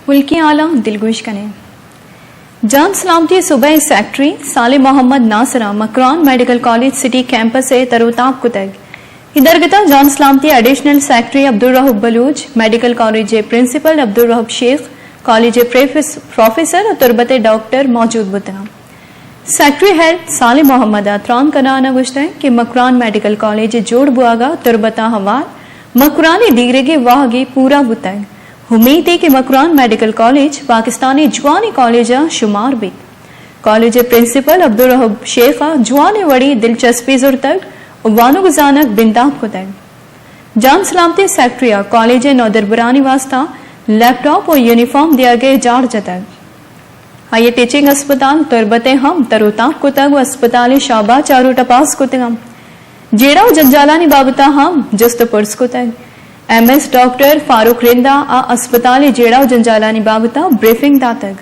मुल्की आला दिलगुश कने जान सलामती सुबह सेक्रेटरी साले मोहम्मद नासरा Makran medical college city campus से तरोताब कुतग इधरगता जान सलामती एडिशनल सेक्रेटरी अब्दुल रहब Baloch medical college principal Abdul रहब शेख कॉलेज प्रोफेसर और तुरबत डॉक्टर मौजूद बुता सेक्रेटरी हेड साले मोहम्मद अतरान कनाना गुश्ते कि मकरान मेडिकल कॉलेज जोड़ बुआगा तुरबता हवार मकरान डीगरेगे वाहगी पूरा बुतग उम्मीद है कि मकरान मेडिकल कॉलेज पाकिस्तानी जवानी कॉलेज शुमार भी कॉलेज प्रिंसिपल अब्दुल रहब शेख जवानी वड़ी दिलचस्पी जुर तक वानो गुजानक बिंदाब को तक जान सलामती सेक्रेटरी कॉलेज नौदरबरानी वास्ता लैपटॉप और यूनिफॉर्म दिया गए जाड़ जतक आइए टीचिंग अस्पताल तुरबते हम तरोताब को तक अस्पताल शाबा चारू टपास को तक जेड़ा जंजालानी बाबता हम जस्त पुर्स को तक MS डॉक्टर फारूक रिंदा अस्पताल जेड़ा जंजालानी बाबता ब्रीफिंग दातक